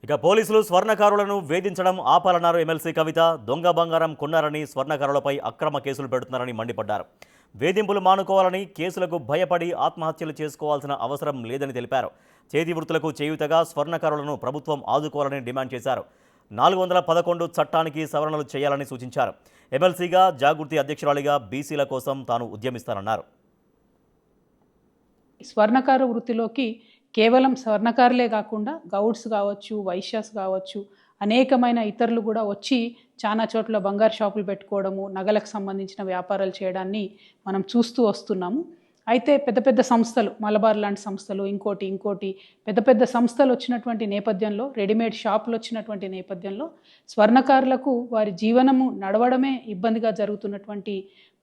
ఇక పోలీసులు స్వర్ణకారులను వేధించడం ఆపాలన్నారు ఎమ్మెల్సీ కవిత. దొంగ బంగారం కొన్నారని స్వర్ణకారులపై అక్రమ కేసులు పెడుతున్నారని మండిపడ్డారు. వేధింపులు మానుకోవాలని, కేసులకు భయపడి ఆత్మహత్యలు చేసుకోవాల్సిన అవసరం లేదని తెలిపారు. చేతి వృత్తులకు చేయూతగా స్వర్ణకారులను ప్రభుత్వం ఆదుకోవాలని డిమాండ్ చేశారు. 411 చట్టానికి సవరణలు చేయాలని సూచించారు. ఎమ్మెల్సీగా, జాగృతి అధ్యక్షురాలిగా బీసీల కోసం తాను ఉద్యమిస్తానన్నారు. స్వర్ణకార వృత్తిలోకి కేవలం స్వర్ణకారులే కాకుండా గౌడ్స్ కావచ్చు, వైశ్యాస్ కావచ్చు, అనేకమైన ఇతరులు కూడా వచ్చి చాలా చోట్ల బంగారు షాపులు పెట్టుకోవడము, నగలకు సంబంధించిన వ్యాపారాలు చేయడాన్ని మనం చూస్తూ వస్తున్నాము. అయితే పెద్ద పెద్ద సంస్థలు, మలబార్ లాంటి సంస్థలు, ఇంకోటి పెద్ద పెద్ద సంస్థలు వచ్చినటువంటి నేపథ్యంలో, రెడీమేడ్ షాపులు వచ్చినటువంటి నేపథ్యంలో స్వర్ణకారులకు వారి జీవనము నడవడమే ఇబ్బందిగా జరుగుతున్నటువంటి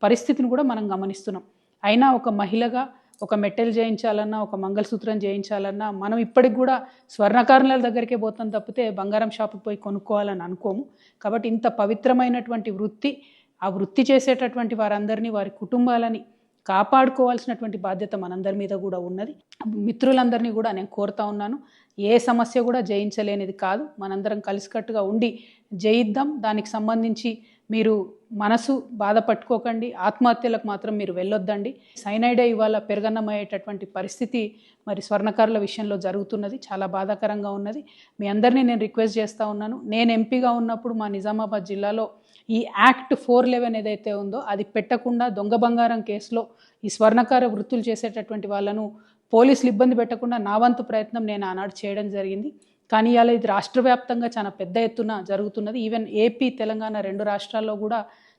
పరిస్థితిని కూడా మనం గమనిస్తున్నాం. అయినా ఒక మహిళగా ఒక మెట్టెలు చేయించాలన్నా, ఒక మంగళసూత్రం చేయించాలన్నా మనం ఇప్పటికి కూడా స్వర్ణకారుల దగ్గరికే పోతాం తప్పితే బంగారం షాపుకి పోయి కొనుక్కోవాలని అనుకోము. కాబట్టి ఇంత పవిత్రమైనటువంటి వృత్తి, ఆ వృత్తి చేసేటటువంటి వారందరినీ, వారి కుటుంబాలని కాపాడుకోవాల్సినటువంటి బాధ్యత మనందరి మీద కూడా ఉన్నది. మిత్రులందరినీ కూడా నేను కోరుతా ఉన్నాను, ఏ సమస్య కూడా జయించలేనిది కాదు. మనందరం కలిసికట్టుగా ఉండి జయిద్దాం. దానికి సంబంధించి మీరు మనసు బాధపట్టుకోకండి, ఆత్మహత్యలకు మాత్రం మీరు వెళ్ళొద్దండి. సైనైడే ఇవాళ పెరగన్నమయ్యేటటువంటి పరిస్థితి మరి స్వర్ణకారుల విషయంలో జరుగుతున్నది. చాలా బాధాకరంగా ఉన్నది. మీ అందరినీ నేను రిక్వెస్ట్ చేస్తూ ఉన్నాను. నేను ఎంపీగా ఉన్నప్పుడు మా నిజామాబాద్ జిల్లాలో ఈ యాక్ట్ 411 ఏదైతే ఉందో అది పెట్టకుండా దొంగ బంగారం కేసులో ఈ స్వర్ణకార వృత్తులు చేసేటటువంటి వాళ్ళను పోలీసులు ఇబ్బంది పెట్టకుండా నా వంతు ప్రయత్నం నేను ఆనాడు చేయడం జరిగింది. కానీ ఇవాళ ఇది రాష్ట్ర వ్యాప్తంగా చాలా పెద్ద ఎత్తున జరుగుతున్నది. ఈవెన్ ఏపీ, తెలంగాణ 2 రాష్ట్రాల్లో కూడా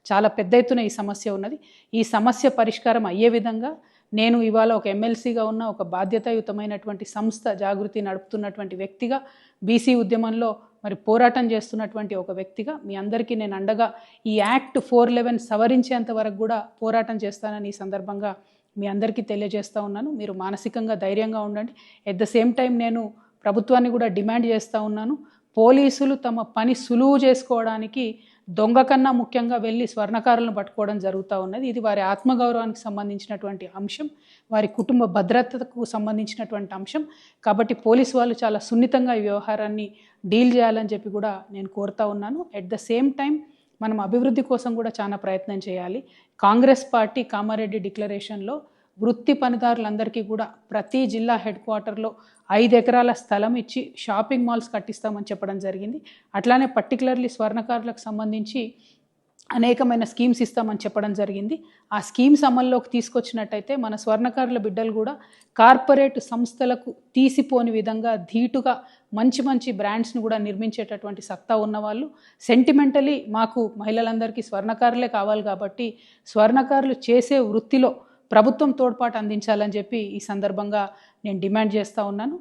చాలా పెద్ద ఎత్తున ఈ సమస్య ఉన్నది. ఈ సమస్య పరిష్కారం అయ్యే విధంగా నేను ఇవాళ ఒక ఎమ్మెల్సీగా ఉన్న ఒక బాధ్యతాయుతమైనటువంటి సంస్థ జాగృతి నడుపుతున్నటువంటి వ్యక్తిగా, బీసీ ఉద్యమంలో మరి పోరాటం చేస్తున్నటువంటి ఒక వ్యక్తిగా మీ అందరికీ నేను అండగా ఈ యాక్ట్ 411 సవరించేంత వరకు కూడా పోరాటం చేస్తానని ఈ సందర్భంగా మీ అందరికీ తెలియజేస్తూ ఉన్నాను. మీరు మానసికంగా ధైర్యంగా ఉండండి. ఎట్ ద సేమ్ టైం నేను ప్రభుత్వాన్ని కూడా డిమాండ్ చేస్తూ ఉన్నాను, పోలీసులు తమ పని సులువు చేసుకోవడానికి దొంగ కన్నా ముఖ్యంగా వెళ్ళి స్వర్ణకారులను పట్టుకోవడం జరుగుతూ ఉన్నది. ఇది వారి ఆత్మగౌరవానికి సంబంధించినటువంటి అంశం, వారి కుటుంబ భద్రతకు సంబంధించినటువంటి అంశం. కాబట్టి పోలీసు వాళ్ళు చాలా సున్నితంగా ఈ వ్యవహారాన్ని డీల్ చేయాలని చెప్పి కూడా నేను కోరుతా ఉన్నాను. ఎట్ ద సేమ్ టైం మనం అభివృద్ధి కోసం కూడా చాలా ప్రయత్నం చేయాలి. కాంగ్రెస్ పార్టీ కామారెడ్డి డిక్లరేషన్లో వృత్తి పనిదారులందరికీ కూడా ప్రతి జిల్లా హెడ్ క్వార్టర్లో 5 ఎకరాల స్థలం ఇచ్చి షాపింగ్ మాల్స్ కట్టిస్తామని చెప్పడం జరిగింది. అట్లానే పర్టికులర్లీ స్వర్ణకారులకు సంబంధించి అనేకమైన స్కీమ్స్ ఇస్తామని చెప్పడం జరిగింది. ఆ స్కీమ్స్ అమల్లోకి తీసుకొచ్చినట్టయితే మన స్వర్ణకారుల బిడ్డలు కూడా కార్పొరేట్ సంస్థలకు తీసిపోని విధంగా ధీటుగా మంచి మంచి బ్రాండ్స్ని కూడా నిర్మించేటటువంటి సత్తా ఉన్నవాళ్ళు, సెంటిమెంటలీ మాకు మహిళలందరికీ స్వర్ణకారులే కావాలి కాబట్టి స్వర్ణకారులు చేసే వృత్తిలో ప్రభుత్వం తోడ్పాటు అందించాలని చెప్పి ఈ సందర్భంగా నేను డిమాండ్ చేస్తూ ఉన్నాను.